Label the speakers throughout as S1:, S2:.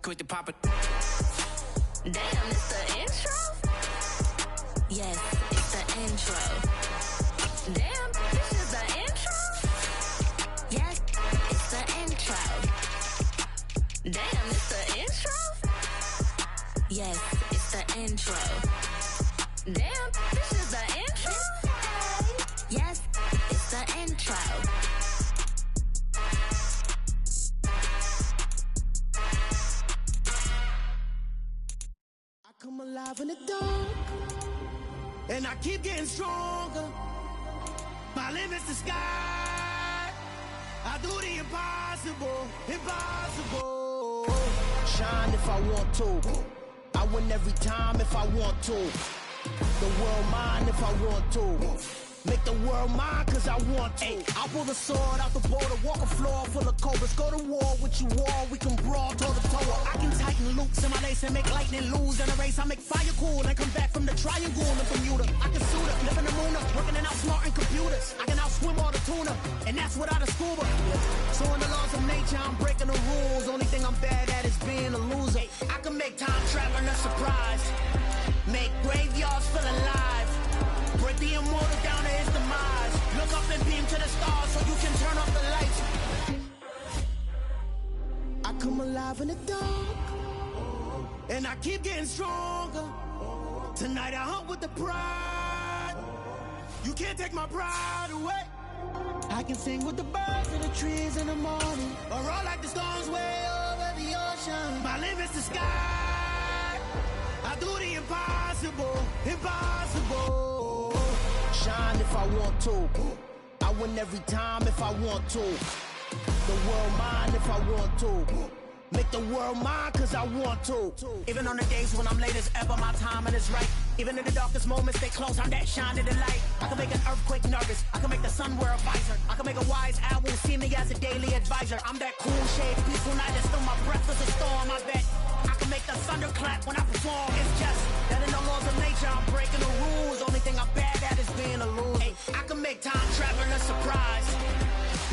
S1: quick to pop it.
S2: Damn, it's the intro? Yes, it's the intro. Damn, this is the intro? Yes, it's the intro. Damn, it's the intro? Yes, it's the intro. Damn, this is the intro? Yes, it's the intro.
S3: Come alive in the dark, and I keep getting stronger. My limit's the sky. I do the impossible, impossible. Shine if I want to. I win every time if I want to. The world mine if I want to. Make the world mine cause I want to. Ay, I'll pull the sword out the border, walk a floor full of cobras. Go to war with you all, we can brawl toe to toe. I can tighten loops in my lace and make lightning lose in a race. I make fire cool and come back from the triangle in Bermuda. I can suit up, live in the moon up, working and outsmarting computers. I can outswim all the tuna, and that's without a scuba. So in the laws of nature, I'm breaking the rules. Only thing I'm bad at is being a loser. Ay, I can make time traveling a surprise. Make graveyards feel alive. Break the immortal down to his demise. Look up and beam to the stars so you can turn off the lights. I come alive in the dark, and I keep getting stronger. Tonight I hunt with the pride. You can't take my pride away. I can sing with the birds and the trees in the morning, or roll like the storms way over the ocean. My limit's the sky. I do the impossible, impossible. Shine if I want to. I win every time if I want to. The world mine if I want to. Make the world mine cause I want to. Even on the days when I'm late as ever, my timing is right. Even in the darkest moments, stay close, I'm that shine in the light. I can make an earthquake nervous, I can make the sun wear a visor. I can make a wise owl see me as a daily advisor. I'm that cool shade, peaceful night that still my breath is a storm, I bet. I can make the thunder clap when I perform. It's just that in the laws of nature, I'm breaking the rules. Only thing I'm bad at is being a loser. Ay, I can make time traveling a surprise.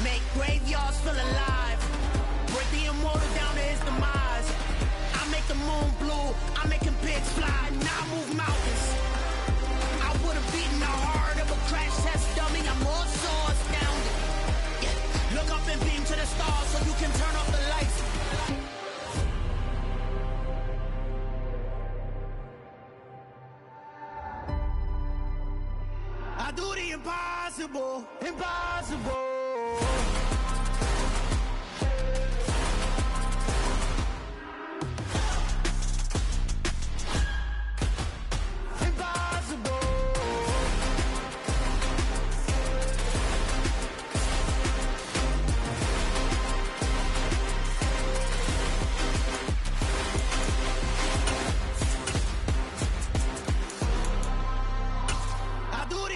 S3: Make graveyards feel alive. Break the immortal down to his demise. I make the moon blue. I'm making pigs fly. Now I move mountains. I would have beaten the heart of a crash test dummy. I'm more so astounded. Yeah. Look up and beam to the stars so you can turn off the lights. I do the impossible, impossible.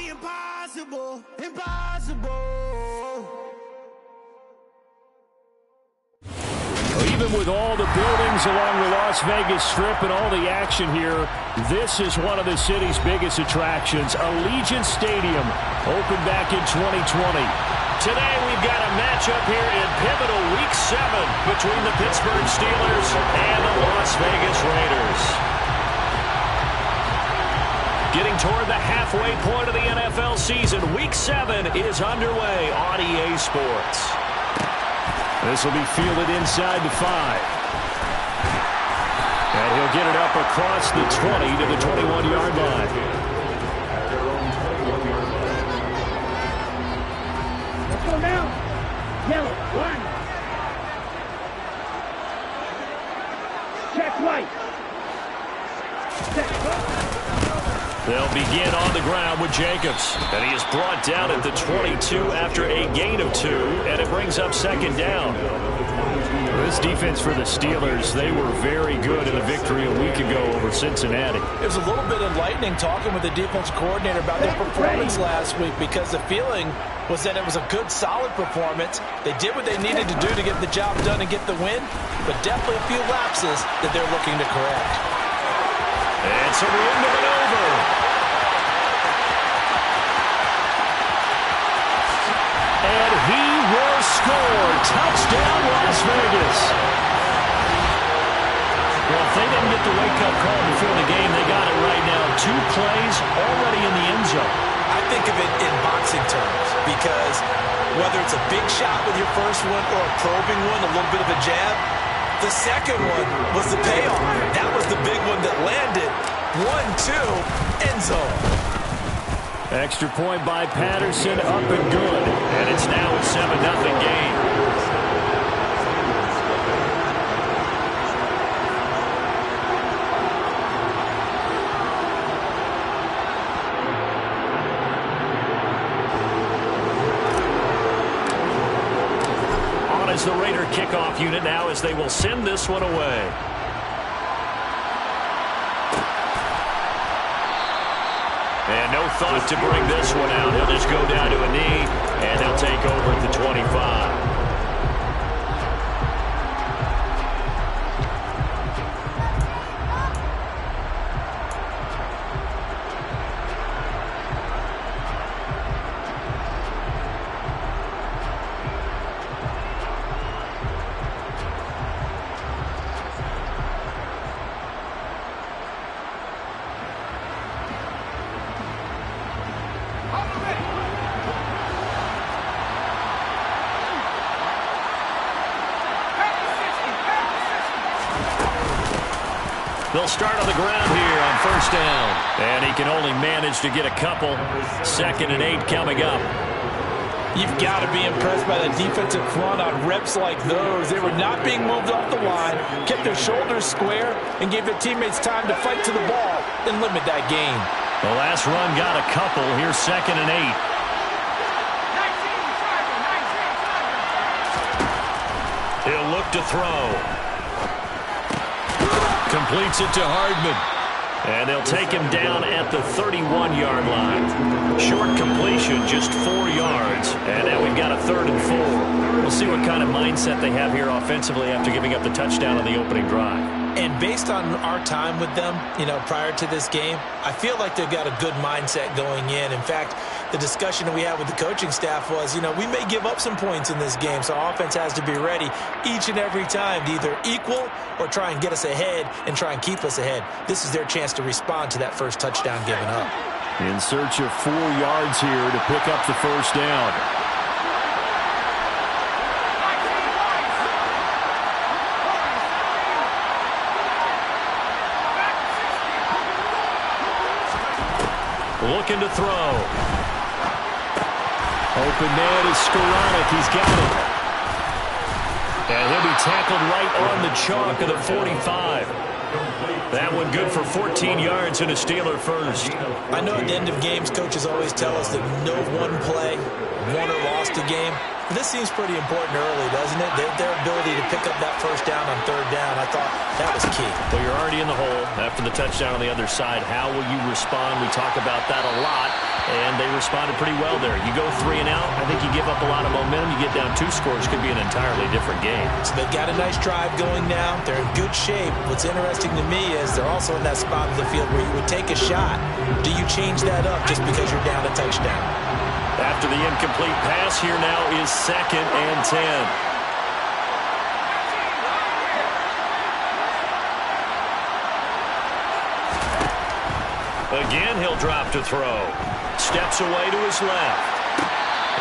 S3: Impossible, impossible.
S4: Even with all the buildings along the Las Vegas Strip and all the action here, this is one of the city's biggest attractions. Allegiant Stadium opened back in 2020. Today we've got a matchup here in pivotal Week 7 between the Pittsburgh Steelers and the Las Vegas Raiders. Getting toward the halfway point of the NFL season, Week 7 is underway on EA Sports. This will be fielded inside the 5. And he'll get it up across the 20 to the 21-yard line.
S5: Let's go now. Yellow, one. Check white. Check.
S4: They'll begin on the ground with Jacobs. And he is brought down at the 22 after a gain of 2, and it brings up second down. This defense for the Steelers, they were very good in the victory a week ago over Cincinnati.
S6: It was a little bit enlightening talking with the defense coordinator about their performance last week, because the feeling was that it was a good, solid performance. They did what they needed to do to get the job done and get the win, but definitely a few lapses that they're looking to correct.
S4: And some room to maneuver. And he will score. Touchdown, Las Vegas. if they didn't get the wake-up call before the game, they got it right now. 2 plays already in the end zone.
S6: I think of it in boxing terms because whether it's a big shot with your first one or a probing one, a little bit of a jab, the second one was the payoff. That was the big one that landed. 1-2, end zone.
S4: Extra point by Patterson, up and good. And it's now a 7-0 game. As the Raider kickoff unit now as they will send this one away. And no thought to bring this one out. He'll just go down to a knee, and they'll take over at the 25. They'll start on the ground here on first down. And he can only manage to get a couple. 2nd and 8 coming up.
S6: You've got to be impressed by the defensive front on reps like those. They were not being moved off the line, kept their shoulders square, and gave their teammates time to fight to the ball and limit that gain.
S4: The last run got a couple. Here's 2nd and 8. He'll look to throw. Completes it to Hardman. And they'll take him down at the 31-yard line. Short completion, just 4 yards. And now we've got a 3rd and 4. We'll see what kind of mindset they have here offensively after giving up the touchdown on the opening drive.
S6: And based on our time with them, prior to this game, I feel like they've got a good mindset going in. In fact, the discussion that we had with the coaching staff was, we may give up some points in this game, so offense has to be ready each and every time to either equal or try and get us ahead and try and keep us ahead. This is their chance to respond to that first touchdown given up.
S4: In search of 4 yards here to pick up the first down. Looking to throw. Open man is Skoranek. He's got it. And he'll be tackled right on the chalk of the 45. That one good for 14 yards and a Steeler first.
S6: I know at the end of games, coaches always tell us that no one play won or lost a game. But this seems pretty important early, doesn't it? Their ability to pick up that first down on 3rd down, I thought that was key.
S4: Well, you're already in the hole after the touchdown on the other side. How will you respond? We talk about that a lot, and they responded pretty well there. You go 3 and out, I think you give up a lot of momentum. You get down 2 scores, could be an entirely different game.
S6: So they've got a nice drive going now. They're in good shape. What's interesting to me is they're also in that spot of the field where you would take a shot. Do you change that up just because you're down a touchdown?
S4: After the incomplete pass, here now is 2nd and 10. Again, he'll drop to throw. Steps away to his left.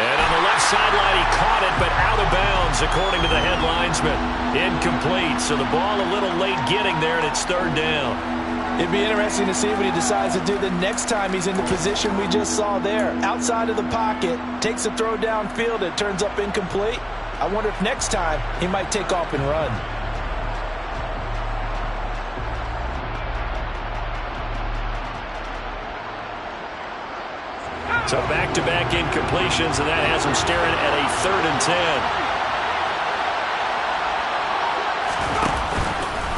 S4: And on the left sideline, he caught it, but out of bounds, according to the head linesman. Incomplete, so the ball a little late getting there, and it's 3rd down.
S6: It'd be interesting to see what he decides to do the next time he's in the position we just saw there. Outside of the pocket, takes a throw downfield, it turns up incomplete. I wonder if next time he might take off and run.
S4: So back-to-back incompletions, and that has him staring at a 3rd and 10.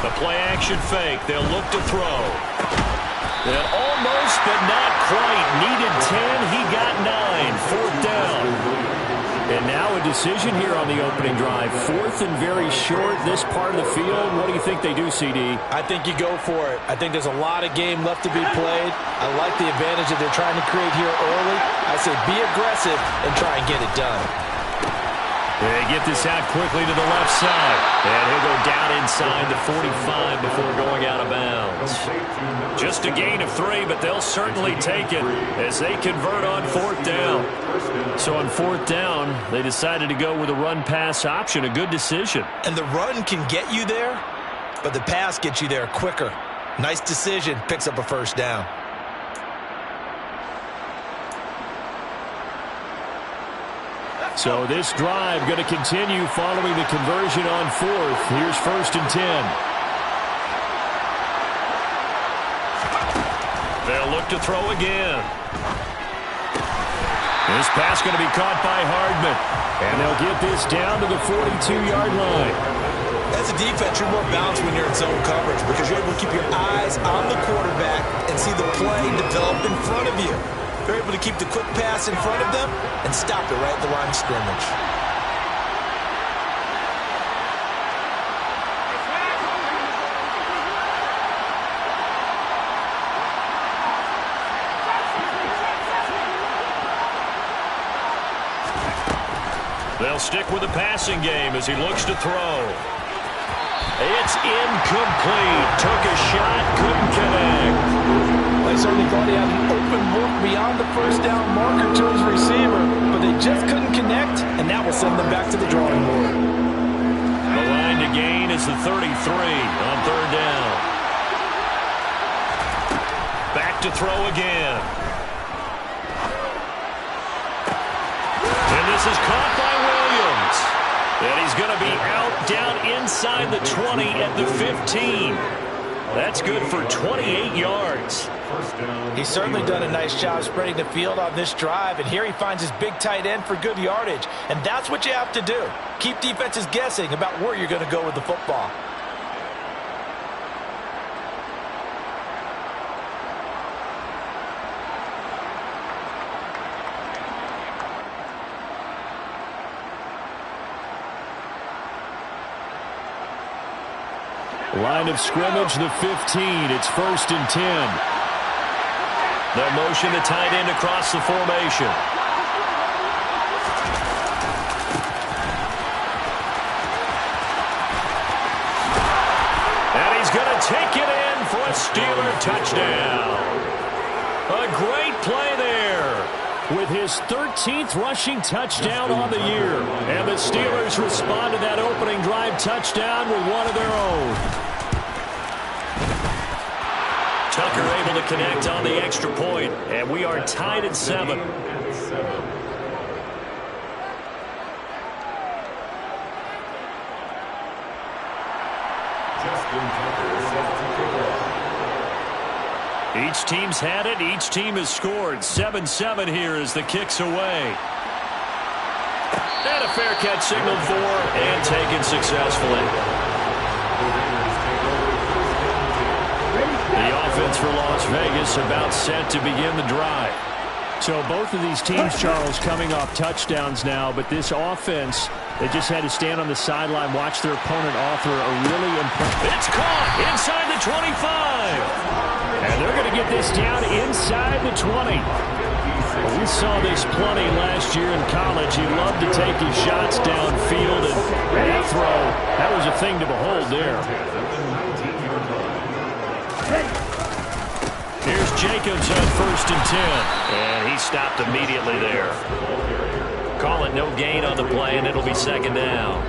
S4: The play-action fake. They'll look to throw. And almost, but not quite. Needed 10. He got 9. 4th down. And now a decision here on the opening drive. 4th and very short. This part of the field. What do you think they do, CD?
S6: I think you go for it. I think there's a lot of game left to be played. I like the advantage that they're trying to create here early. I say be aggressive and try and get it done.
S4: They get this out quickly to the left side. And he'll go down inside the 45 before going out of bounds. Just a gain of 3, but they'll certainly take it as they convert on 4th down. So on 4th down, they decided to go with a run-pass option. A good decision.
S6: And the run can get you there, but the pass gets you there quicker. Nice decision. Picks up a 1st down.
S4: So this drive going to continue following the conversion on 4th. Here's 1st and 10. They'll look to throw again. This pass going to be caught by Hardman. And they'll get this down to the 42-yard line.
S6: As a defense, you're more balanced when you're in zone coverage because you're able to keep your eyes on the quarterback and see the play develop in front of you. They're able to keep the quick pass in front of them and stop it right at the line of scrimmage.
S4: They'll stick with the passing game as he looks to throw. It's incomplete. Took a shot, couldn't connect.
S6: I certainly thought he had an open look beyond the 1st down marker to his receiver, but they just couldn't connect, and that will send them back to the drawing board.
S4: The line to gain is the 33 on 3rd down. Back to throw again. And this is caught by Williams. And he's going to be out down inside the 20 at the 15. That's good for 28 yards.
S6: He's certainly done a nice job spreading the field on this drive, and here he finds his big tight end for good yardage. And that's what you have to do. Keep defenses guessing about where you're going to go with the football.
S4: Line of scrimmage, the 15. It's 1st and 10. They'll motion the tight end across the formation. And he's going to take it in for a Steeler touchdown. A great play there with his 13th rushing touchdown on the year. And the Steelers respond to that opening drive touchdown with one of their own. Tucker able to connect on the extra point, and we are tied at 7. Each team's had it. Each team has scored. 7-7 here as the kick's away. And a fair catch signaled for and taken successfully. The offense for Las Vegas about set to begin the drive. So both of these teams, Charles, coming off touchdowns now, but this offense, they just had to stand on the sideline, watch their opponent offer a really impressive. It's caught inside the 25. And they're going to get this down inside the 20. We saw this plenty last year in college. He loved to take his shots downfield, and that throw, that was a thing to behold there. Here's Jacobs on 1st and 10. And he stopped immediately there. Call it no gain on the play, and it'll be 2nd down.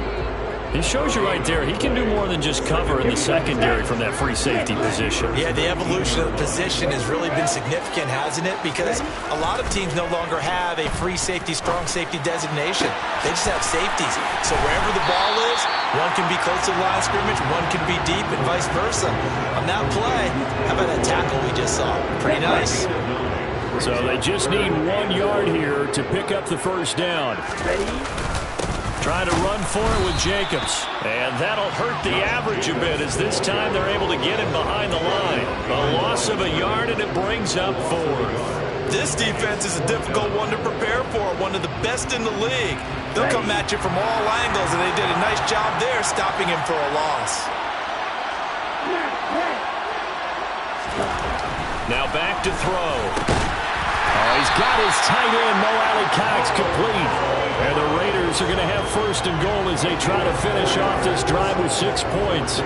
S4: He shows you right there, he can do more than just cover in the secondary from that free safety position.
S6: Yeah, the evolution of the position has really been significant, hasn't it? Because a lot of teams no longer have a free safety, strong safety designation. They just have safeties. So wherever the ball is, one can be close to the line of scrimmage, one can be deep, and vice versa. On that play, how about that tackle we just saw? Pretty nice.
S4: So they just need 1 yard here to pick up the 1st down. Trying to run for it with Jacobs. And that'll hurt the average a bit as this time they're able to get him behind the line. A loss of a yard, and it brings up 4th.
S6: This defense is a difficult one to prepare for, one of the best in the league. They'll come at you from all angles, and they did a nice job there stopping him for a loss.
S4: Now back to throw. Oh, he's got his tight end, Mo Alley-Cox, complete. And the Raiders are going to have first and goal as they try to finish off this drive with 6 points.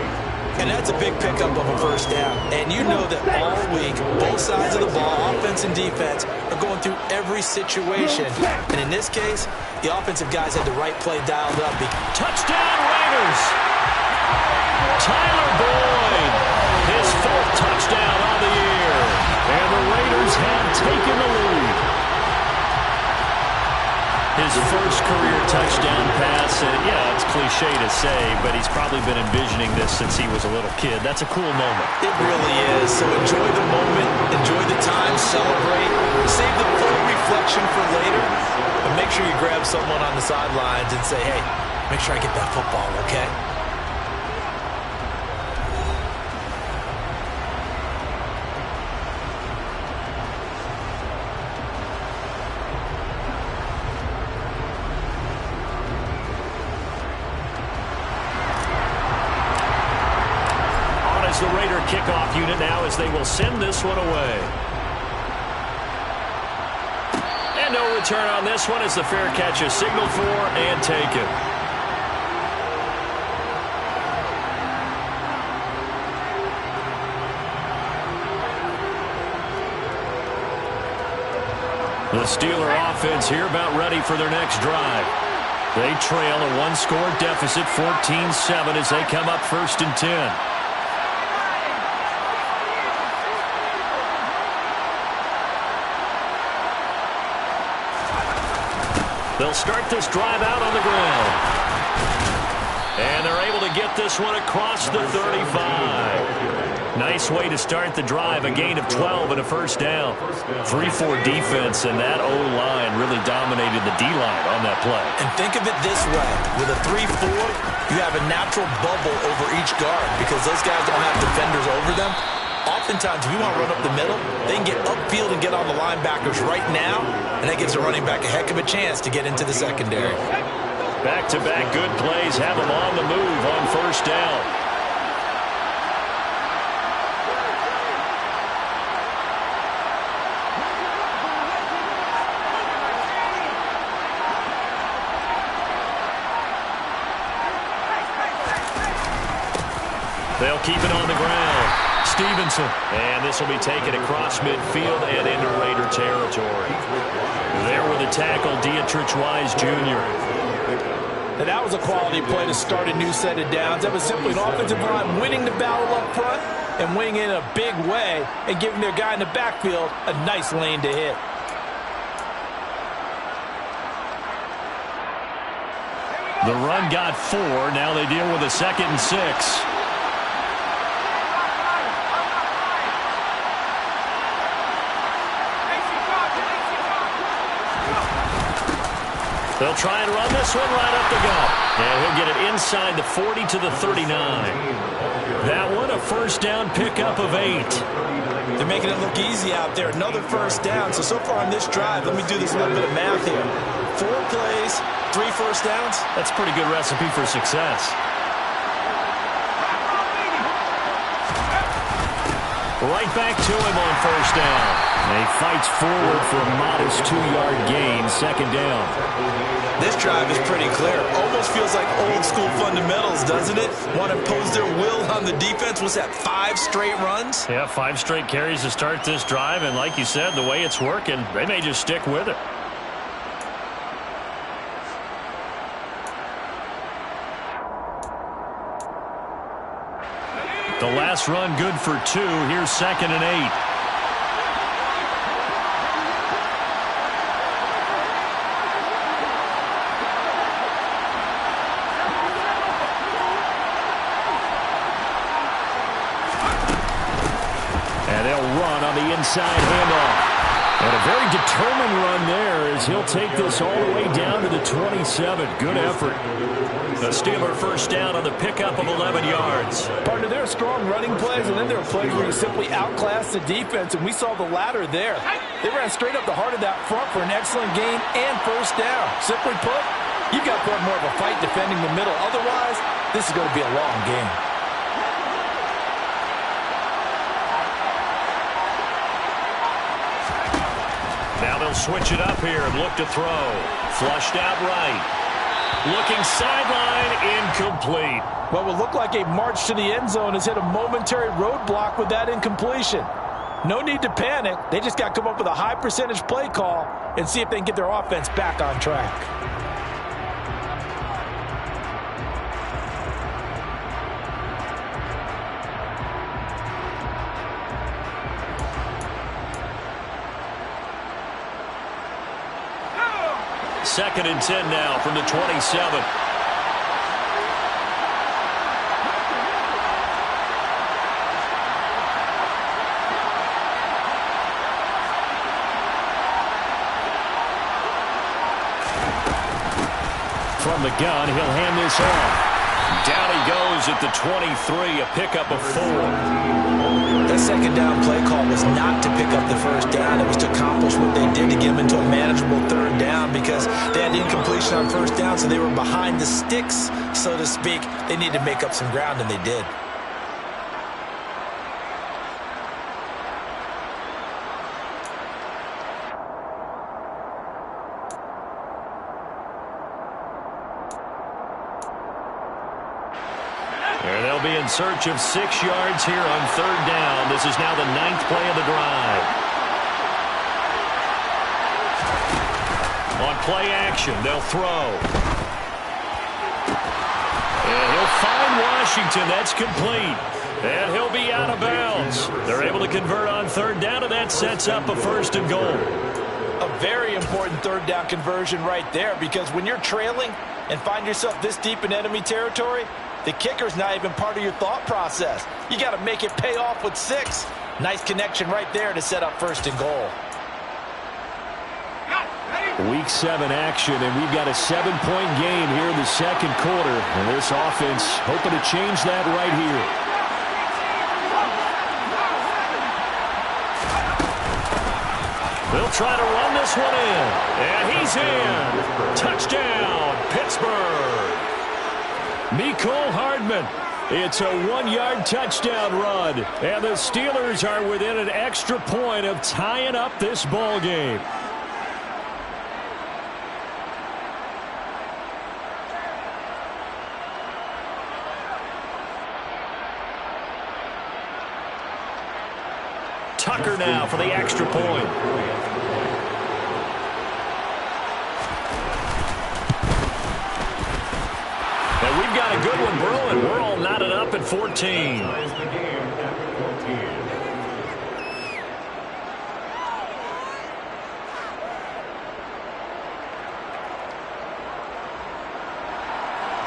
S6: And that's a big pickup of a first down. And you know that all week, both sides of the ball, offense and defense, are going through every situation. And in this case, the offensive guys had the right play dialed up.
S4: Touchdown, Raiders! Tyler Boyd, his 4th touchdown on the year. And the Raiders have taken the lead. His first career touchdown pass, yeah, it's cliche to say, but he's probably been envisioning this since he was a little kid. That's a cool moment.
S6: It really is. So enjoy the moment, enjoy the time, celebrate, save the full reflection for later, but make sure you grab someone on the sidelines and say, hey, make sure I get that football, okay?
S4: The Raider kickoff unit now as they will send this one away. And no return on this one as the fair catch is signaled for and taken. The Steeler offense here about ready for their next drive. They trail a 1-score deficit, 14-7 as they come up 1st and 10. They'll start this drive out on the ground. And they're able to get this one across the 35. Nice way to start the drive. A gain of 12 and a first down. 3-4 defense, and that O-line really dominated the D-line on that play.
S6: And think of it this way. With a 3-4, you have a natural bubble over each guard because those guys don't have defenders over them. Oftentimes, if you want to run up the middle, they can get upfield and get on the linebackers right now, and that gives the running back a heck of a chance to get into the secondary.
S4: Back-to-back good plays have them on the move on first down. They'll keep it on the ground. Stevenson, and this will be taken across midfield and into Raider territory. There with the tackle, Dietrich Wise Jr.
S6: Now that was a quality play to start a new set of downs. That was simply an offensive line winning the battle up front and winning in a big way and giving their guy in the backfield a nice lane to hit.
S4: The run got 4. Now they deal with a 2nd and 6. They'll try and run this one right up the gut. And he'll get it inside the 40 to the 39. That one a first down pickup of 8.
S6: They're making it look easy out there. Another first down. So far on this drive, let me do this little bit of math here. 4 plays, 3 first downs.
S4: That's a pretty good recipe for success. Right back to him on first down. And he fights forward for a modest 2-yard gain, 2nd down.
S6: This drive is pretty clear. Almost feels like old school fundamentals, doesn't it? Want to impose their will on the defense. Was that 5 straight runs?
S4: Yeah, 5 straight carries to start this drive. And like you said, the way it's working, they may just stick with it. The last run good for 2. Here's 2nd and 8. And they'll run on the inside handoff. And a very determined run there as he'll take this all the way down to the 27. Good effort. The Steeler first down on the pickup of 11 yards.
S6: Partner, there are strong running plays, and then there are plays where you simply outclass the defense, and we saw the latter there. They ran straight up the heart of that front for an excellent gain and first down. Simply put, you've got to put more of a fight defending the middle. Otherwise, this is going to be a long game.
S4: Now they'll switch it up here and look to throw. Flushed out right. Looking sideline, incomplete.
S6: What will look like a march to the end zone has hit a momentary roadblock with that incompletion. No need to panic. They just got to come up with a high percentage play call and see if they can get their offense back on track.
S4: Second and 10 now from the 27. From the gun, he'll hand this off. Down he goes at the 23, a pickup of 4.
S6: That second down play call was not to pick up the first down. It was to accomplish what they did to get them into a manageable third down because they had incompletion on first down, so they were behind the sticks, so to speak. They needed to make up some ground, and they did.
S4: They'll be in search of 6 yards here on third down. This is now the 9th play of the drive. On play action, they'll throw. And he'll find Washington. That's complete. And he'll be out of bounds. They're able to convert on third down, and that sets up a 1st and goal.
S6: A very important third down conversion right there, because when you're trailing and find yourself this deep in enemy territory, the kicker's not even part of your thought process. You got to make it pay off with 6. Nice connection right there to set up 1st and goal.
S4: Week 7 action, and we've got a 7-point game here in the second quarter. And this offense hoping to change that right here. They'll try to run this one in. And he's in. Touchdown, Pittsburgh. Mecole Hardman. It's a 1-yard touchdown run. And the Steelers are within an extra point of tying up this ball game. Tucker now for the extra point. And we've got a good one brewing. We're all knotted up at 14.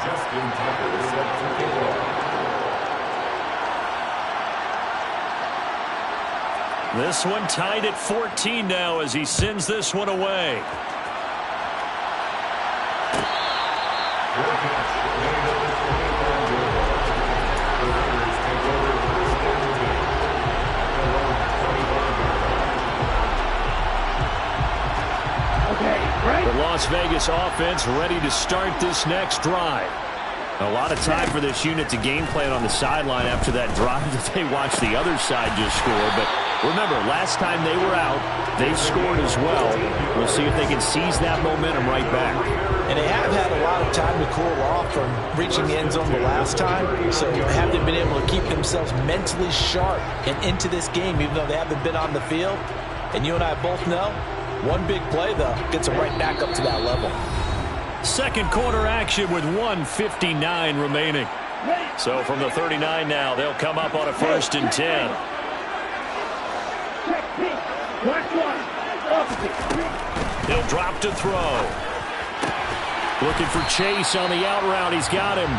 S4: Justin Tucker is set to kick off. This one tied at 14 now as he sends this one away. The Las Vegas offense ready to start this next drive. A lot of time for this unit to game plan on the sideline after that drive that they watched the other side just score. But remember, last time they were out, they scored as well. We'll see if they can seize that momentum right back.
S6: And they have had a lot of time to cool off from reaching the end zone the last time. So have they been able to keep themselves mentally sharp and into this game, even though they haven't been on the field? And you and I both know, one big play, though, gets them right back up to that level.
S4: Second quarter action with 1:59 remaining. So from the 39 now, they'll come up on a 1st and 10. They'll drop to throw. Looking for Chase on the out route. He's got him.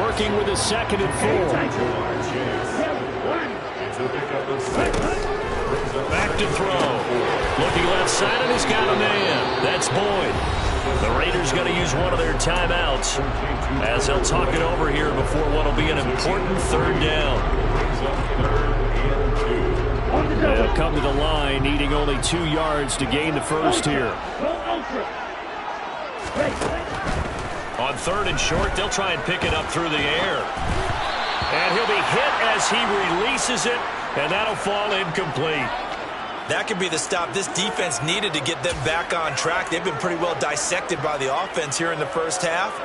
S4: Working with a 2nd and 4. Back to throw. Looking left side, and he's got a man. That's Boyd. The Raiders going to use one of their timeouts as they'll talk it over here before what will be an important third down. They'll come to the line, needing only 2 yards to gain the first here. On 3rd and short, they'll try and pick it up through the air. And he'll be hit as he releases it, and that'll fall incomplete.
S6: That could be the stop this defense needed to get them back on track. They've been pretty well dissected by the offense here in the first half.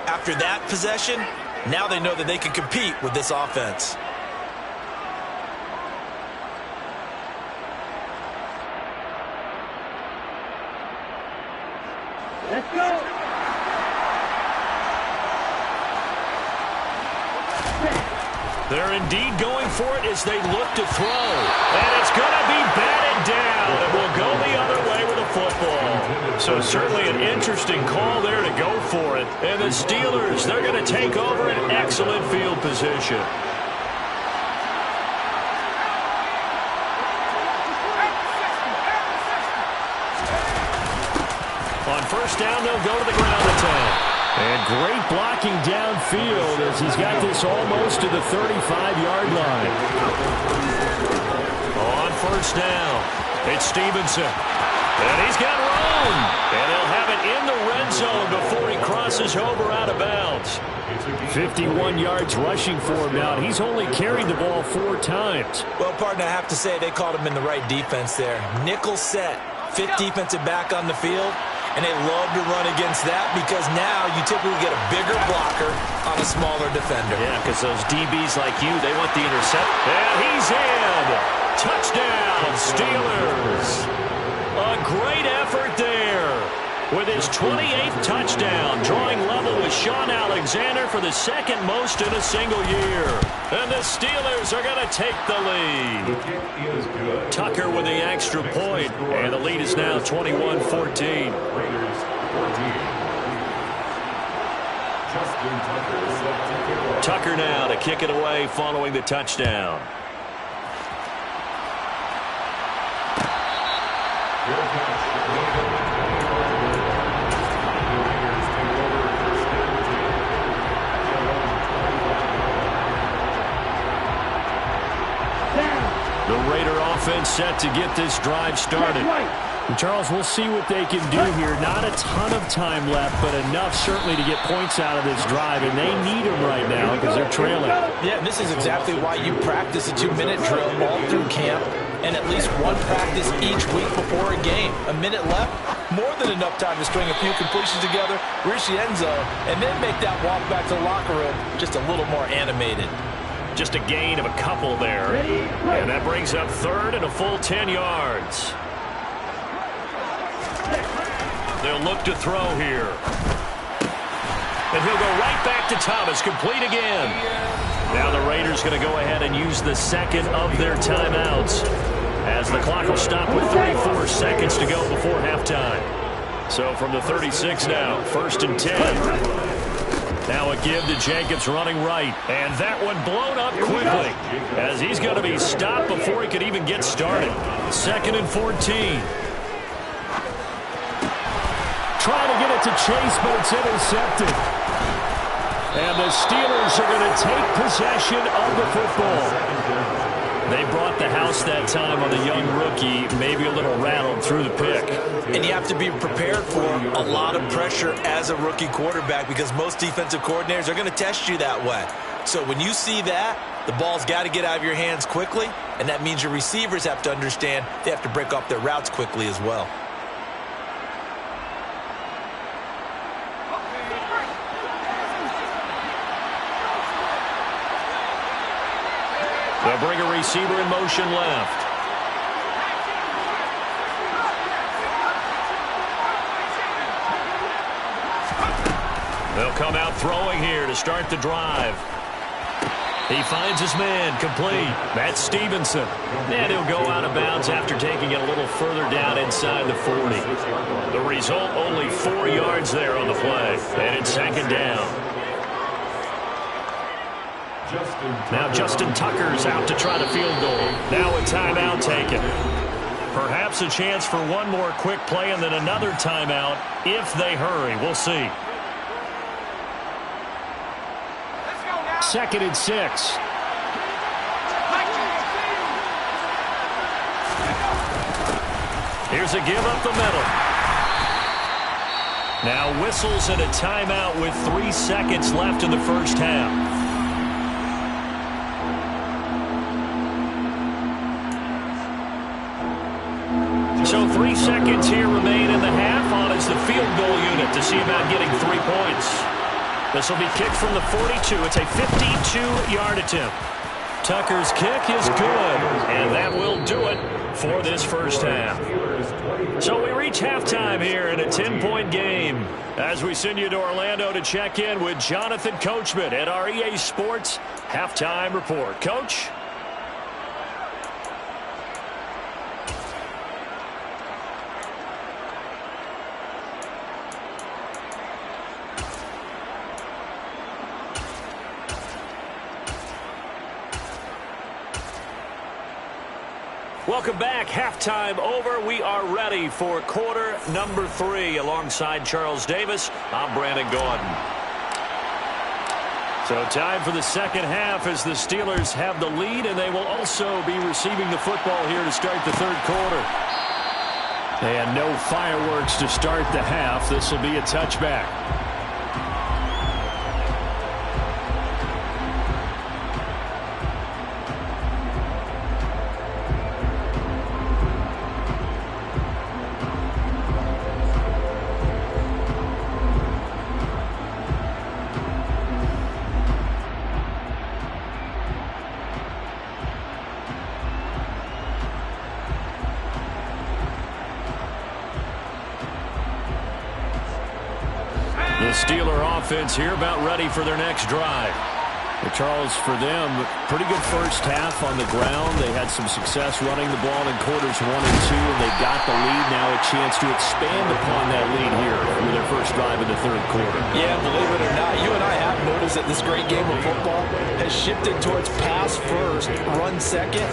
S6: After that possession, now they know that they can compete with this offense.
S5: Let's go.
S4: They're indeed going for it as they look to throw. And it's going to be batted down. And will go the other way with the football. So certainly an interesting call there to go for it. And the Steelers, they're going to take over an excellent field position. On first down, they'll go to the ground at 10. And great blocking downfield as he's got this almost to the 35-yard line. On first down, it's Stevenson. And he's got room. And they'll have it in the red zone before he crosses over out of bounds. 51 yards rushing for him now. He's only carried the ball 4 times.
S6: Well, partner, I have to say they called him in the right defense there. Nickel set, 5th defensive back on the field. And they love to run against that because now you typically get a bigger blocker on a smaller defender.
S4: Yeah, because those DBs like you, they want the intercept. And he's in. Touchdown, Steelers. A great effort there with his 28th touchdown, drawing level with Sean Alexander for the 2nd most in a single year. And the Steelers are going to take the lead. Tucker with the extra point, and the lead is now 21-14. Tucker now to kick it away following the touchdown. The Raider offense set to get this drive started. And Charles, we'll see what they can do here. Not a ton of time left, but enough certainly to get points out of this drive, and they need them right now because they're trailing.
S6: Yeah, this is exactly why you practice a 2-minute drill all through camp and at least one practice each week before a game. A minute left, more than enough time to string a few completions together, reach the end zone, and then make that walk back to the locker room just a little more animated.
S4: Just a gain of a couple there. And that brings up 3rd and a full 10 yards. They'll look to throw here. And he'll go right back to Thomas, complete again. Now the Raiders going to go ahead and use the 2nd of their timeouts as the clock will stop with 34 seconds to go before halftime. So from the 36 now, 1st and 10. Now a give to Jacobs running right. And that one blown up quickly as he's going to be stopped before he could even get started. 2nd and 14. Trying to get it to Chase, but it's intercepted. And the Steelers are going to take possession of the football. They brought the house that time on the young rookie, maybe a little rattled through the pick.
S6: And you have to be prepared for a lot of pressure as a rookie quarterback because most defensive coordinators are going to test you that way. So when you see that, the ball's got to get out of your hands quickly, and that means your receivers have to understand they have to break off their routes quickly as well.
S4: They'll bring a receiver in motion left. They'll come out throwing here to start the drive. He finds his man, complete. That's Stevenson. And he'll go out of bounds after taking it a little further down inside the 40. The result, only 4 yards there on the play. And it's 2nd down. Now Justin Tucker's out to try the field goal. Now a timeout taken. Perhaps a chance for one more quick play and then another timeout if they hurry. We'll see. 2nd and 6. Here's a give up the middle. Now whistles and a timeout with 3 seconds left in the first half. So 3 seconds here remain in the half. On is the field goal unit to see about getting 3 points. This will be kicked from the 42. It's a 52-yard attempt. Tucker's kick is good, and that will do it for this first half. So we reach halftime here in a 10-point game as we send you to Orlando to check in with Jonathan Coachman at our EA Sports Halftime Report. Coach? Welcome back. Halftime over. We are ready for quarter number 3 alongside Charles Davis. I'm Brandon Gaudin. So time for the second half as the Steelers have the lead, and they will also be receiving the football here to start the third quarter. And no fireworks to start the half. This will be a touchback. The Steeler offense here about ready for their next drive. Charles, for them, pretty good first half on the ground. They had some success running the ball in quarters 1 and 2, and they got the lead. Now a chance to expand upon that lead here with their first drive in the third quarter.
S6: Yeah, believe it or not, you and I have noticed that this great game of football has shifted towards pass first, run second.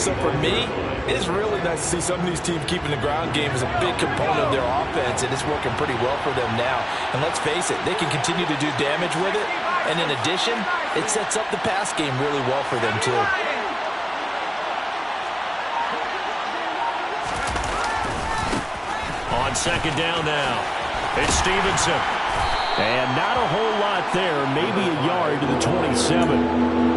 S6: So for me, it is really nice to see some of these teams keeping the ground game as a big component of their offense, and it's working pretty well for them now. And let's face it, they can continue to do damage with it. And in addition, it sets up the pass game really well for them, too.
S4: On second down now, it's Stevenson. And not a whole lot there, maybe a yard to the 27.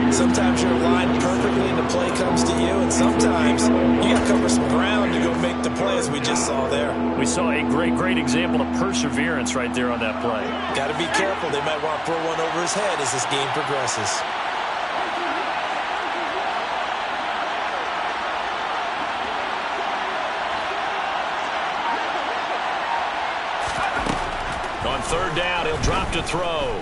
S6: Sometimes you're aligned perfectly and the play comes to you, and sometimes you got to cover some ground to go make the play, as we just saw there.
S4: We saw a great example of perseverance right there on that play.
S6: Got to be careful. They might want to throw one over his head as this game progresses.
S4: On third down, he'll drop to throw.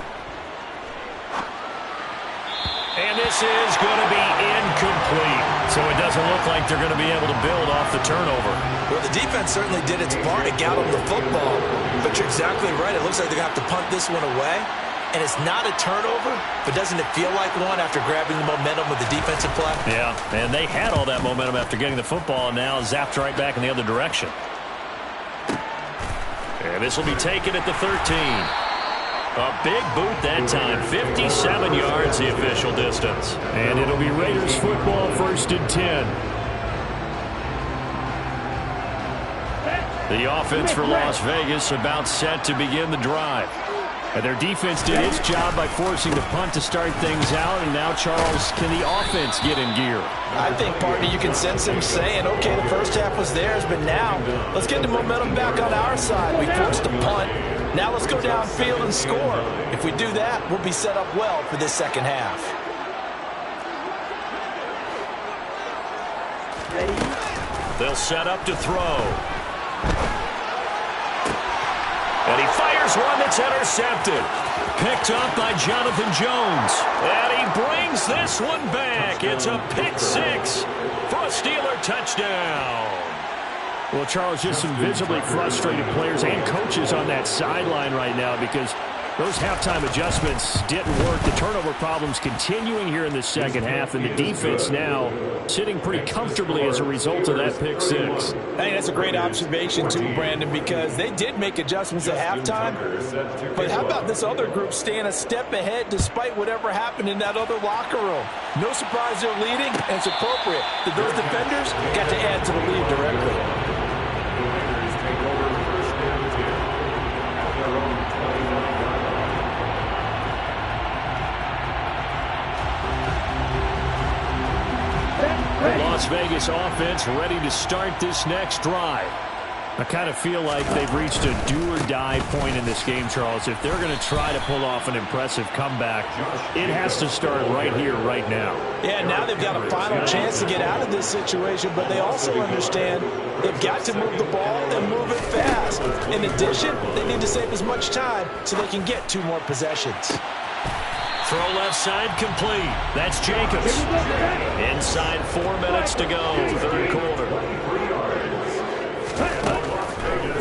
S4: And this is going to be incomplete. So it doesn't look like they're going to be able to build off the turnover.
S6: Well, the defense certainly did its part. It got them the football. But you're exactly right. It looks like they're going to have to punt this one away. And it's not a turnover, but doesn't it feel like one after grabbing the momentum with the defensive play?
S4: Yeah, and they had all that momentum after getting the football, and now zapped right back in the other direction. And this will be taken at the 13. A big boot that time, 57 yards the official distance. And it'll be Raiders football, 1st and 10. The offense for Las Vegas about set to begin the drive. And their defense did its job by forcing the punt to start things out. And now, Charles, can the offense get in gear?
S6: I think, partner, you can sense him saying, okay, the first half was theirs, but now let's get the momentum back on our side. We forced the punt. Now let's go downfield and score. If we do that, we'll be set up well for this second half.
S4: They'll set up to throw. And he fires one that's intercepted. Picked up by Jonathan Jones. And he brings this one back. It's a pick six for a Steeler touchdown. Well, Charles, just some visibly frustrated players and coaches on that sideline right now because those halftime adjustments didn't work. The turnover problems continuing here in the second half, and the defense now sitting pretty comfortably as a result of that pick six.
S6: I think that's a great observation too, Brandon, because they did make adjustments at halftime. But how about this other group staying a step ahead despite whatever happened in that other locker room? No surprise they're leading, and it's appropriate that those defenders got to add to the lead directly.
S4: Las Las Vegas offense ready to start this next drive. I kind of feel like they've reached a do-or-die point in this game, Charles. If they're going to try to pull off an impressive comeback, it has to start right here, right now.
S6: Yeah, now they've got a final chance to get out of this situation, but they also understand they've got to move the ball and move it fast. In addition, they need to save as much time so they can get 2 more possessions.
S4: Throw left side complete. That's Jacobs. Inside 4 minutes to go, third quarter.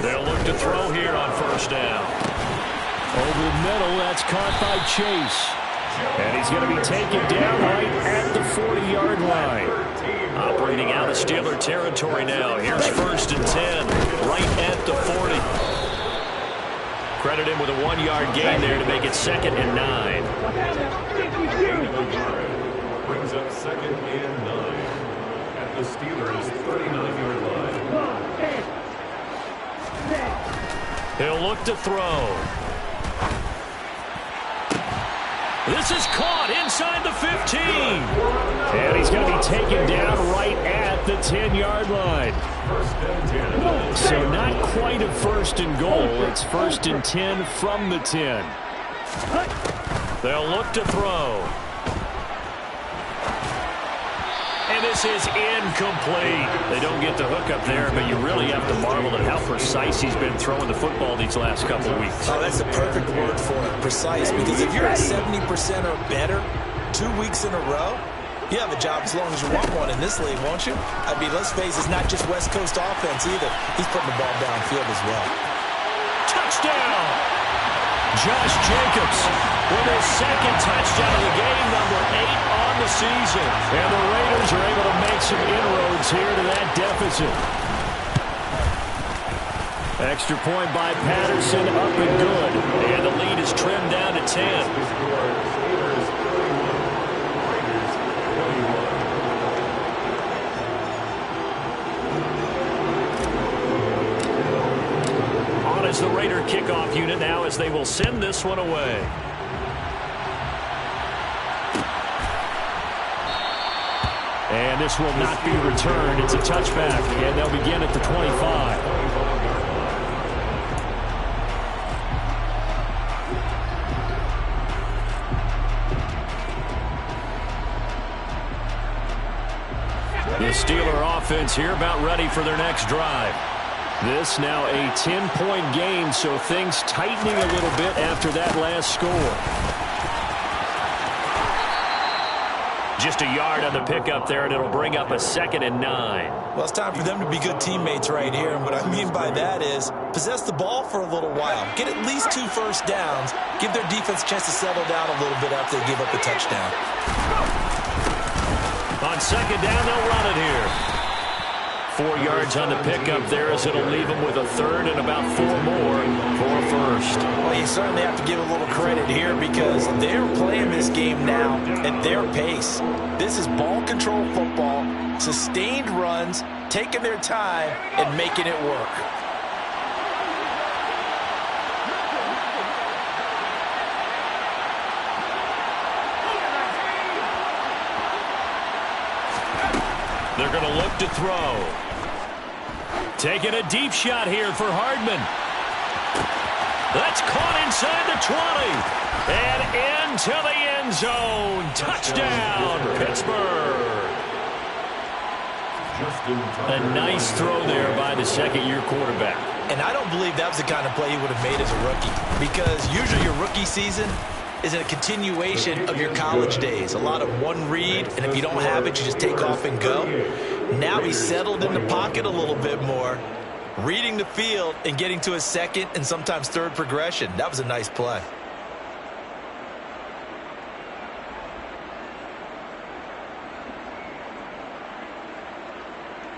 S4: They'll look to throw here on first down. Over the middle, that's caught by Chase. And he's going to be taken down right at the 40-yard line. Operating out of Steeler territory now. Here's first and 10, right at the 40. Credit him with a 1-yard gain there to make it 2nd and 9.
S1: Brings up 2nd and 9 at the Steelers' 39-yard line.
S4: He'll look to throw. This is caught inside the 15. And he's going to be taken down right at the 10-yard line. So not quite a first and goal. It's 1st and 10 from the 10. They'll look to throw. And this is incomplete. They don't get the hook up there, but you really have to marvel at how precise he's been throwing the football these last couple of weeks.
S6: Oh, that's the perfect word for it, precise. Because if you're at 70% or better 2 weeks in a row, you have a job as long as you want one in this league, won't you? I mean, let's face it, it's not just West Coast offense either. He's putting the ball downfield as well.
S4: Touchdown! Josh Jacobs with his 2nd touchdown of the game, number 8 on the season. And the Raiders are able to make some inroads here to that deficit. Extra point by Patterson, up and good. And the lead is trimmed down to 10. Is the Raider kickoff unit now as they will send this one away. And this will not be returned. It's a touchback, and they'll begin at the 25. The Steeler offense here about ready for their next drive. This now a 10-point game, so things tightening a little bit after that last score. Just a yard on the pickup there, and it'll bring up a 2nd and 9.
S6: Well, it's time for them to be good teammates right here. And what I mean by that is possess the ball for a little while. Get at least 2 first downs. Give their defense a chance to settle down a little bit after they give up a touchdown.
S4: On 2nd down, they'll run it here. 4 yards on the pickup there as it'll leave them with a 3rd and about 4 more for a first.
S6: Well, you certainly have to give a little credit here because they're playing this game now at their pace. This is ball control football, sustained runs, taking their time, and making it work.
S4: They're going to look to throw. Taking a deep shot here for Hardman. That's caught inside the 20. And into the end zone. Touchdown, Pittsburgh. A nice throw there by the 2nd-year quarterback.
S6: And I don't believe that was the kind of play he would have made as a rookie. Because usually your rookie season is a continuation of your college days. A lot of one read, and if you don't have it, you just take off and go. Now he's settled in the pocket a little bit more, reading the field and getting to his 2nd and sometimes 3rd progression. That was a nice play.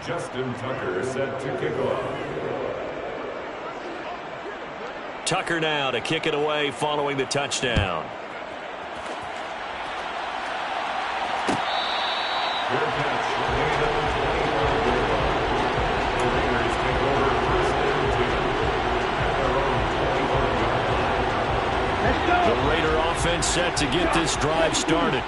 S1: Justin Tucker set to kick off.
S4: Tucker now to kick it away following the touchdown. The Raider offense set to get this drive started.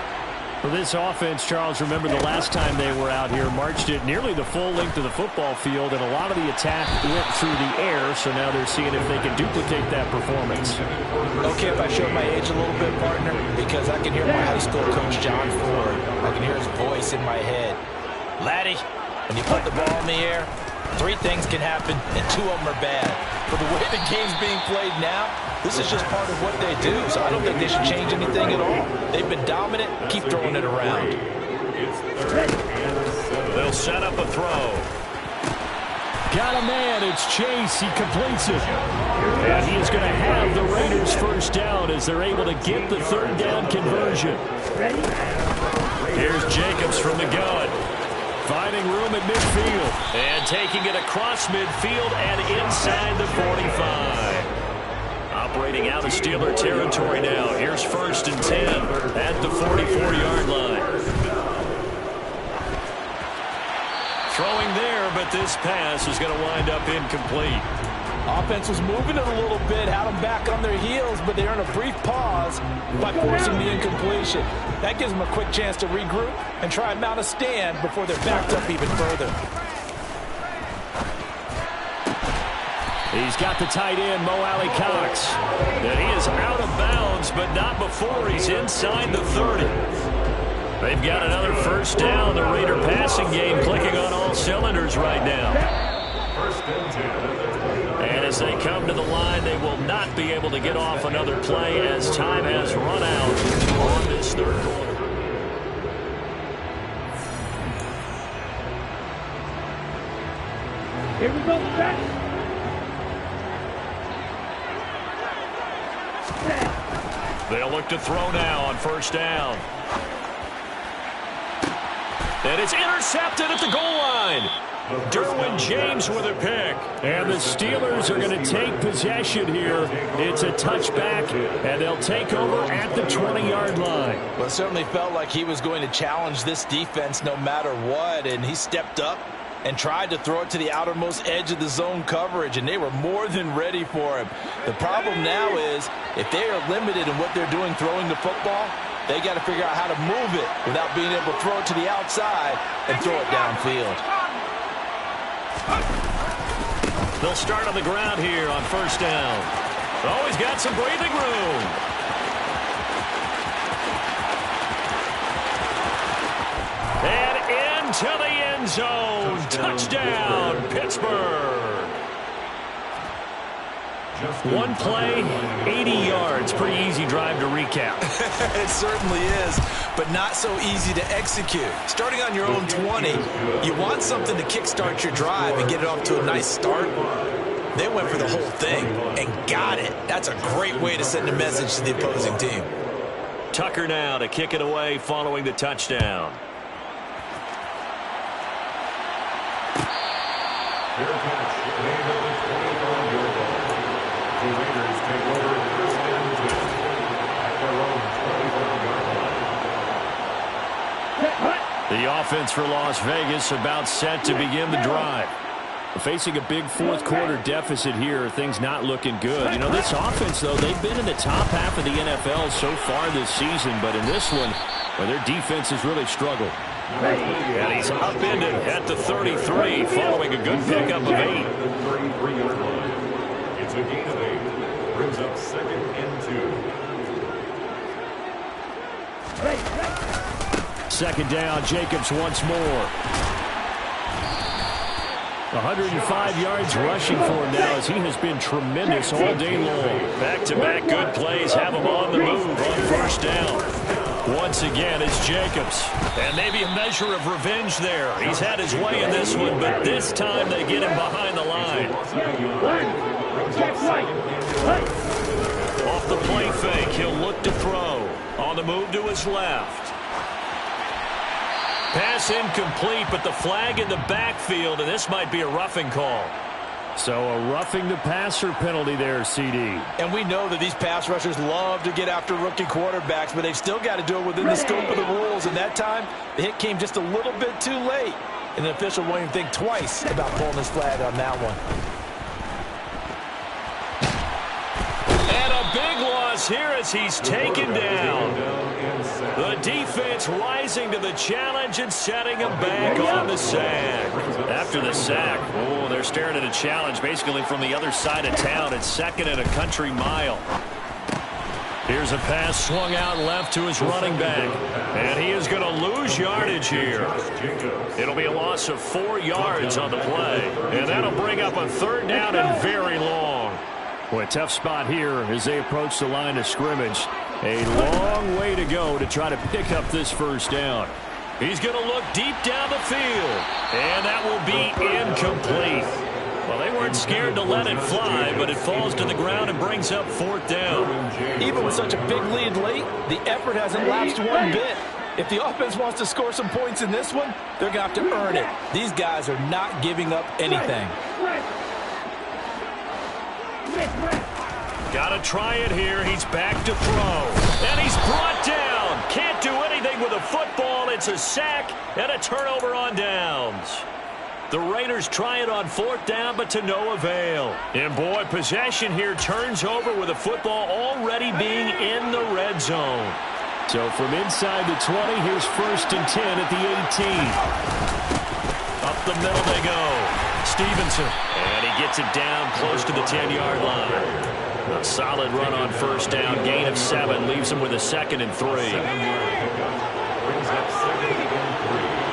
S4: Well, this offense, Charles, remember the last time they were out here, marched it nearly the full length of the football field, and a lot of the attack went through the air, so now they're seeing if they can duplicate that performance.
S6: Okay, if I showed my age a little bit, partner, because I can hear my high school coach, John Ford. I can hear his voice in my head. Laddie, when you put the ball in the air, 3 things can happen, and 2 of them are bad. But the way the game's being played now, this is just part of what they do, so I don't think they should change anything at all. They've been dominant. Keep throwing it around.
S4: They'll set up a throw. Got a man. It's Chase. He completes it. And he is going to have the Raiders first down as they're able to get the 3rd down conversion. Here's Jacobs from the gun. Finding room at midfield. And taking it across midfield and inside the 45. Operating out of Steeler territory now. Here's 1st and 10 at the 44-yard line. Throwing there, but this pass is going to wind up incomplete.
S6: Offense was moving it a little bit, had them back on their heels, but they're in a brief pause by forcing the incompletion. That gives them a quick chance to regroup and try and mount a stand before they're backed up even further.
S4: He's got the tight end, Mo Alley-Cox. And he is out of bounds, but not before he's inside the 30. They've got another first down. The Raider passing game clicking on all cylinders right now. And as they come to the line, they will not be able to get off another play as time has run out on this 3rd quarter.
S5: Here we go, back.
S4: They'll look to throw now on 1st down. And it's intercepted at the goal line. Derwin James with a pick. And the Steelers are going to take possession here. It's a touchback, and they'll take over at the 20-yard line.
S6: Well, it certainly felt like he was going to challenge this defense no matter what, and he stepped up and tried to throw it to the outermost edge of the zone coverage, and they were more than ready for him. The problem now is if they are limited in what they're doing throwing the football, they got to figure out how to move it without being able to throw it to the outside and throw it downfield.
S4: They'll start on the ground here on 1st down. Oh, he's got some breathing room. And into the end zone. Touchdown, Pittsburgh. One play, 80 yards. Pretty easy drive to recap.
S6: It certainly is, but not so easy to execute. Starting on your own 20, you want something to kickstart your drive and get it off to a nice start. They went for the whole thing and got it. That's a great way to send a message to the opposing team.
S4: Tucker now to kick it away following the touchdown.
S1: Fair catch. Made at the 25-yard line. The Raiders take over 1st and 10 at their own 25-yard line.
S4: The offense for Las Vegas about set to begin the drive. Facing a big 4th quarter deficit here, things not looking good. You know, this offense, though, they've been in the top half of the NFL so far this season, but in this one, well, their defense has really struggled. And he's upended at the 33 following a good pickup of 8.
S1: It's a gain of 8. Brings up 2nd and 2.
S4: 2nd down, Jacobs once more. 105 yards rushing for him now as he has been tremendous all day long. Back-to-back good plays have him on the move on 1st down. Once again, it's Jacobs. And maybe a measure of revenge there. He's had his way in this one, but this time they get him behind the line. Off the play fake, he'll look to throw. On the move to his left. Pass incomplete, but the flag in the backfield, and this might be a roughing call. So a roughing the passer penalty there, CD.
S6: And we know that these pass rushers love to get after rookie quarterbacks, but they've still got to do it within the scope of the rules. And that time, the hit came just a little bit too late. And the official won't even think twice about pulling his flag on that one.
S4: And a big loss here as he's taken down. The defense rising to the challenge and setting him back on the sack. After the sack, they're staring at a challenge basically from the other side of town. It's second and a country mile. Here's a pass swung out left to his running back. And he is going to lose yardage here. It'll be a loss of 4 yards on the play. And that'll bring up a third down and very long. Boy, a tough spot here as they approach the line of scrimmage. A long way to go to try to pick up this first down. He's going to look deep down the field. And that will be incomplete. Well, they weren't scared to let it fly, but it falls to the ground and brings up fourth down.
S6: Even with such a big lead late, the effort hasn't lapsed one bit. If the offense wants to score some points in this one, they're going to have to earn it. These guys are not giving up anything.
S4: Got to try it here. He's back to throw. And he's brought down. Can't do anything with a football. It's a sack and a turnover on downs. The Raiders try it on fourth down, but to no avail. And, boy, possession here turns over with the football already being in the red zone. So from inside the 20, here's 1st and 10 at the 18. Up the middle they go. Stevenson. And he gets it down close to the 10-yard line. A solid run on first down. Gain of 7 leaves him with a 2nd and 3.
S1: Brings up 2nd and 3.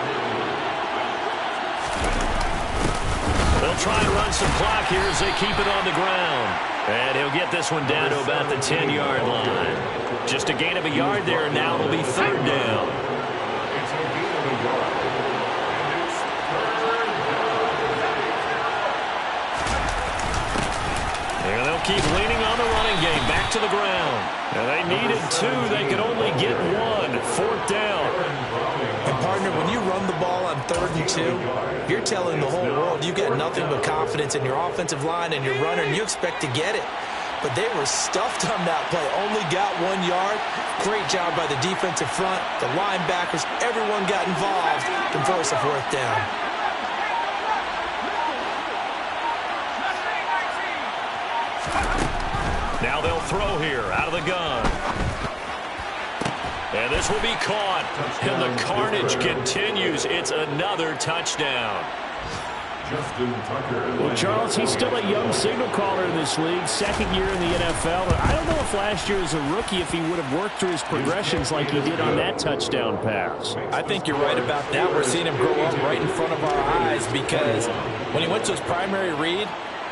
S4: They'll try and run some clock here as they keep it on the ground. And he'll get this one down to about the 10-yard line. Just a gain of a yard there, and now it'll be third down.
S1: It's a gain of a yard. And it's third down.
S4: And they'll keep leaning on the running game. Back to the ground. And they needed 2. They could only get 1. Fourth down.
S6: And, partner, when you run the ball on 3rd and 2, you're telling the whole world you've got nothing but confidence in your offensive line and your runner, and you expect to get it. But they were stuffed on that play. Only got 1 yard. Great job by the defensive front. The linebackers, everyone got involved to force a fourth down.
S4: Now they'll throw here out of the gun. And this will be caught. And the carnage continues. It's another touchdown.
S1: Justin Tucker.
S4: Well, Charles, he's still a young signal caller in this league, 2nd year in the NFL. I don't know if last year as a rookie if he would have worked through his progressions like he did on that touchdown pass.
S6: I think you're right about that. We're seeing him grow up right in front of our eyes because when he went to his primary read,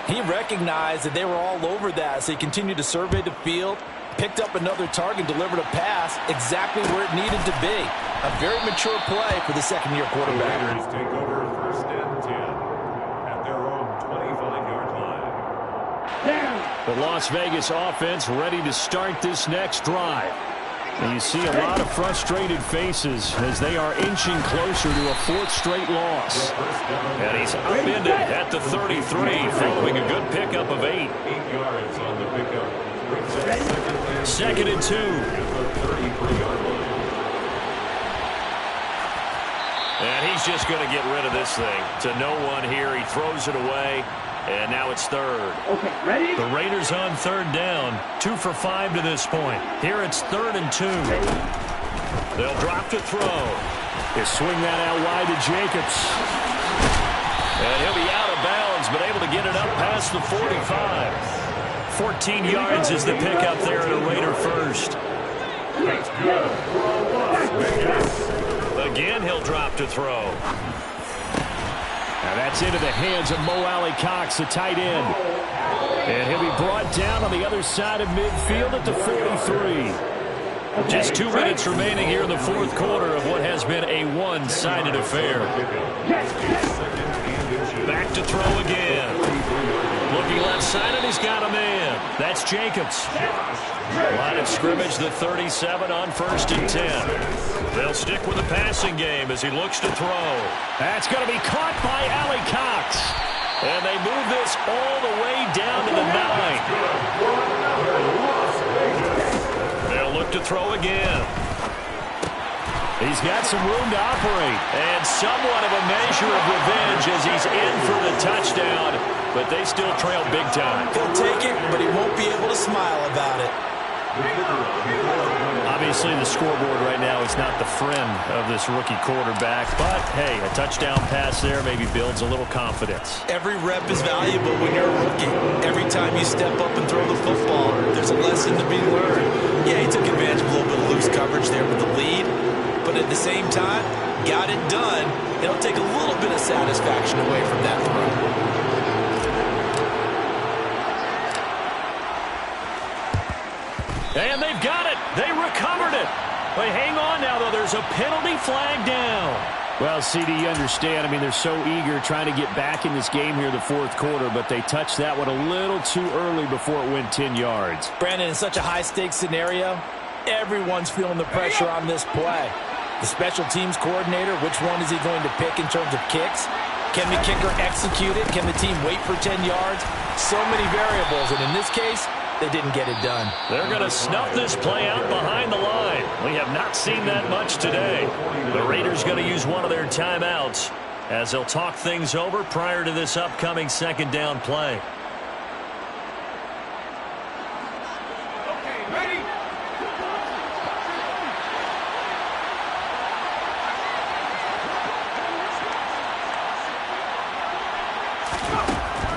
S6: he recognized that they were all over that, so he continued to survey the field, picked up another target, delivered a pass exactly where it needed to be. A very mature play for the 2nd-year quarterback.
S1: The Raiders take over 1st and 10 at their own 25-yard line.
S4: The Las Vegas offense ready to start this next drive. And you see a lot of frustrated faces as they are inching closer to a 4th straight loss. And he's upended at the 33 following a good pickup of 8.
S1: 8 yards on the pickup.
S4: 2nd and 2. And he's just going to get rid of this thing. To no one here. He throws it away. And now it's 3rd.
S5: Okay, ready?
S4: The Raiders on 3rd down. 2 for 5 to this point. Here it's 3rd and 2. They'll drop to throw. They swing that out wide to Jacobs. And he'll be out of bounds, but able to get it up past the 45. 14 yards is the pickup there at a Raider first. Again, he'll drop to throw. Now that's into the hands of Mo Alley-Cox, the tight end. And he'll be brought down on the other side of midfield at the 43. Just 2 minutes remaining here in the 4th quarter of what has been a one-sided affair. Back to throw again. Looking left side, and he's got a man. That's Jacobs. Line of scrimmage, the 37 on 1st and 10. They'll stick with the passing game as he looks to throw. That's going to be caught by Alley-Cox. And they move this all the way down to the 9. They'll look to throw again. He's got some room to operate. And somewhat of a measure of revenge as he's in for the touchdown. But they still trail big time.
S6: He'll take it, but he won't be able to smile about it.
S4: Obviously, the scoreboard right now is not the friend of this rookie quarterback, but hey, a touchdown pass there maybe builds a little confidence.
S6: Every rep is valuable when you're a rookie. Every time you step up and throw the football, there's a lesson to be learned. Yeah, he took advantage of a little bit of loose coverage there with the lead, but at the same time, got it done. It'll take a little bit of satisfaction away from that throw.
S4: And they've got it. They recovered it. But hang on now, though. There's a penalty flag down. Well, CD, you understand. I mean, they're so eager trying to get back in this game here the fourth quarter, but they touched that one a little too early before it went 10 yards.
S6: Brandon, in such a high-stakes scenario, everyone's feeling the pressure on this play. The special teams coordinator, which one is he going to pick in terms of kicks? Can the kicker execute it? Can the team wait for 10 yards? So many variables, and in this case, they didn't get it done.
S4: They're going to snuff this play out behind the line. We have not seen that much today. The Raiders going to use one of their timeouts as they'll talk things over prior to this upcoming second down play.
S5: Okay, ready?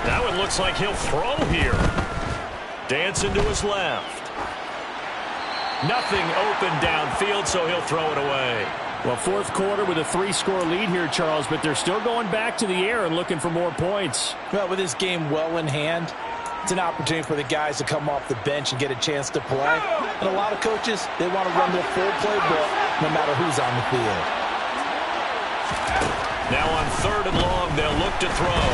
S4: That one looks like he'll throw here. Dancing to his left. Nothing open downfield, so he'll throw it away. Well, fourth quarter with a 3-score lead here, Charles, but they're still going back to the air and looking for more points.
S6: Well, with this game well in hand, it's an opportunity for the guys to come off the bench and get a chance to play. And a lot of coaches, they want to run their full playbook no matter who's on the field.
S4: Now on 3rd and long, they'll look to throw.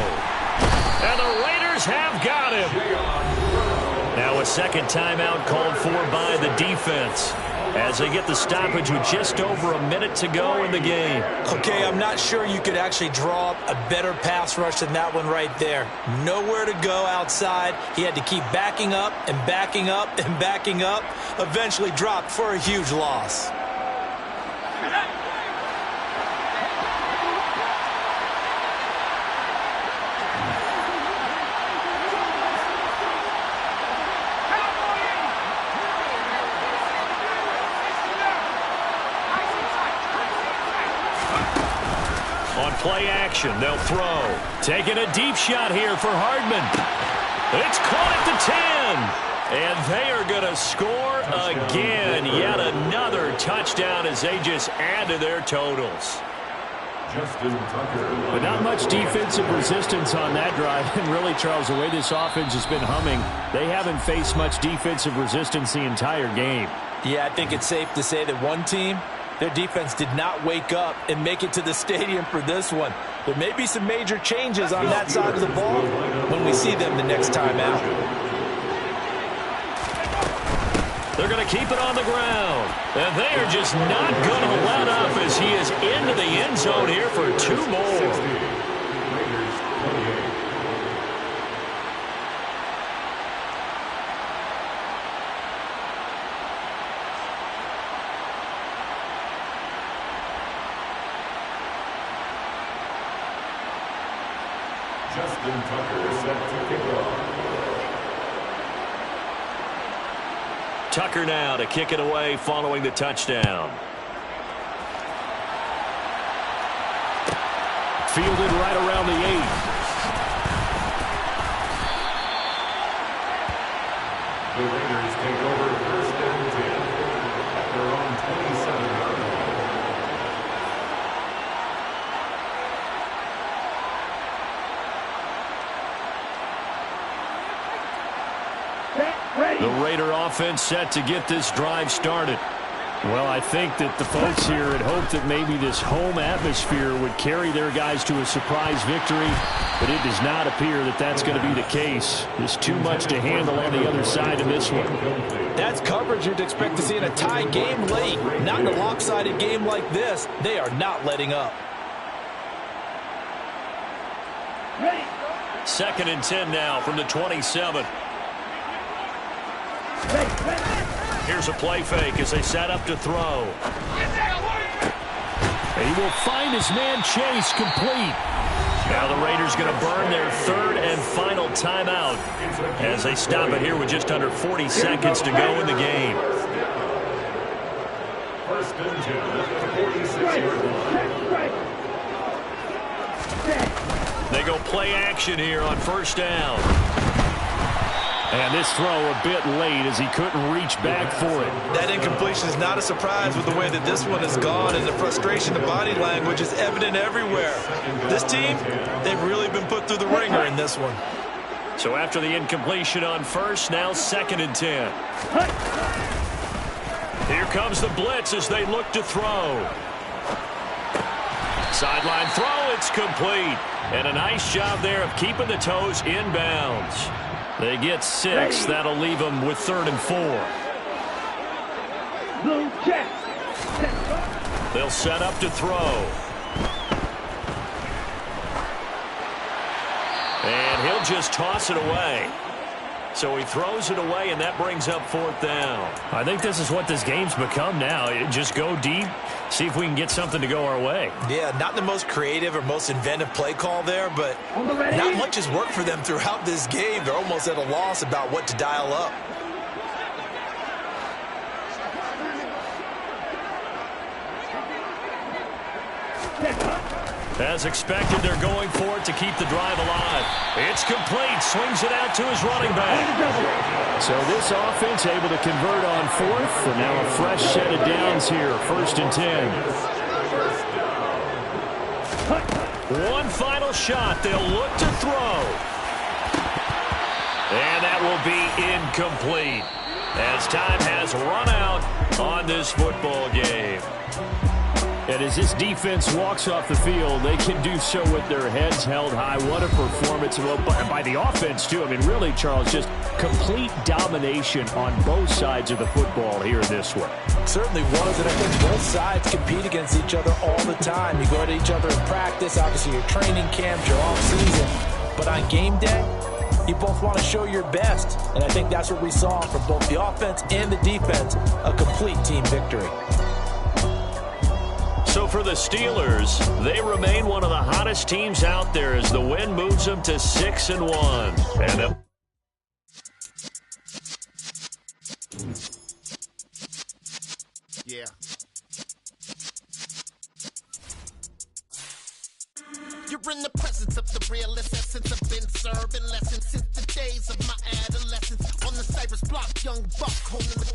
S4: And the Raiders have got him. Now a second timeout called for by the defense as they get the stoppage with just over a minute to go in the game.
S6: Okay, I'm not sure you could actually draw up a better pass rush than that one right there. Nowhere to go outside. He had to keep backing up and backing up and backing up. Eventually dropped for a huge loss.
S4: Play action. They'll throw. Taking a deep shot here for Hardman. It's caught at the 10. And they are going to score again. Yet another touchdown as they just add to their totals. But not much defensive resistance on that drive. And really, Charles, the way this offense has been humming, they haven't faced much defensive resistance the entire game.
S6: Yeah, I think it's safe to say that one team, their defense did not wake up and make it to the stadium for this one. There may be some major changes on that side of the ball when we see them the next time out.
S4: They're going to keep it on the ground. And they are just not going to let up as he is into the end zone here for 2 more.
S1: Justin Tucker is set to kick off.
S4: Tucker now to kick it away following the touchdown. Fielded right around the 8.
S1: The Raiders take over 1st and 10 at their own 27-yard line.
S4: The Raider offense set to get this drive started. Well, I think that the folks here had hoped that maybe this home atmosphere would carry their guys to a surprise victory, but it does not appear that that's going to be the case. There's too much to handle on the other side of this one.
S6: That's coverage you'd expect to see in a tie game late. Not in a lopsided game like this. They are not letting up.
S5: Ready.
S4: 2nd and 10 now from the 27. Here's a play fake as they set up to throw. And he will find his man Chase complete. Now the Raiders going to burn their 3rd and final timeout as they stop it here with just under 40 seconds to go in the game.
S1: First and 10 at the 46-yard line.
S4: They go play action here on first down. And this throw a bit late as he couldn't reach back for it.
S6: That incompletion is not a surprise with the way that this one has gone, and the frustration, the body language is evident everywhere. This team, they've really been put through the ringer in this one.
S4: So after the incompletion on first, now 2nd and 10. Here comes the blitz as they look to throw. Sideline throw, it's complete. And a nice job there of keeping the toes inbounds. They get 6. That'll leave them with 3rd and 4.
S5: Blue check.
S4: They'll set up to throw. And he'll just toss it away. So he throws it away, and that brings up 4th down. I think this is what this game's become now. Just go deep, see if we can get something to go our way.
S6: Yeah, not the most creative or most inventive play call there, but not much has worked for them throughout this game. They're almost at a loss about what to dial up.
S4: As expected, they're going for it to keep the drive alive. It's complete. Swings it out to his running back. So this offense able to convert on 4th. And now a fresh set of downs here. 1st and 10. One final shot. They'll look to throw. And that will be incomplete as time has run out on this football game. And as this defense walks off the field, they can do so with their heads held high. What a performance by the offense, too. I mean, really, Charles, just complete domination on both sides of the football here in this one.
S6: Certainly was, and I think both sides compete against each other all the time. You go at each other in practice, obviously your training camps, your off-season. But on game day, you both want to show your best. And I think that's what we saw from both the offense and the defense, a complete team victory.
S4: So for the Steelers, they remain one of the hottest teams out there as the win moves them to 6-1. And
S3: yeah. You're in the presence of the realest essence. I've been serving lessons since the days of my adolescence. On the Cypress block, young buck holding the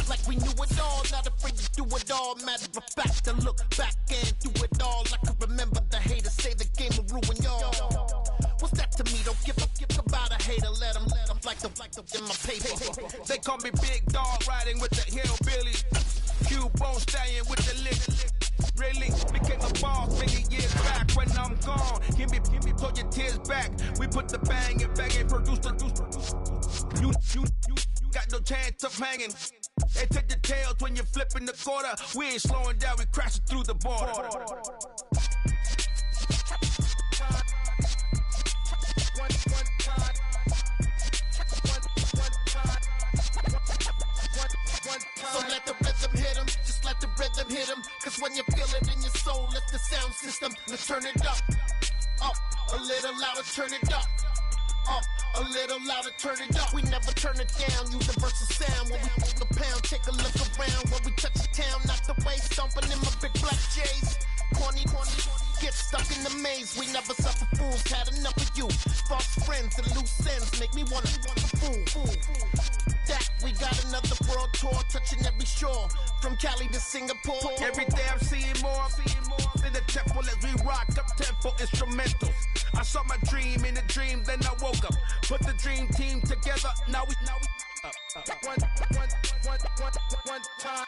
S3: like we knew it all, not afraid to do it all. Matter of fact, to look back and do it all. I could remember the haters say the game will ruin y'all. What's that to me? Don't give a about a hater. Let them like the in my paper. They call me Big Dog, riding with the hillbilly. Q-Bone stallion with the lick. Really became a boss many years back when I'm gone. Give me, pull your tears back. We put the bang and produce the You got no chance of hanging. They take the tails when you're flipping the quarter. We ain't slowing down, we crashing through the border. So let the rhythm hit him, just let the rhythm hit him. Cause when you feel it in your soul, let the sound system, let's turn it up, a little louder, turn it up, a little louder, turn it up. We never turn it down, universal sound. When we hold the pound, take a look around. When we touch the town, knock the way, stomping in my big black J's. Corny, get stuck in the maze. We never suffer fools, had enough of you. False friends and loose ends make me wanna fool. That we got another world tour, touching every shore, from Cali to Singapore. Every day I'm seeing more in the temple as we rock up tempo instrumentals. I saw my dream in a dream, then I woke up. Put the dream team together. Now we one time.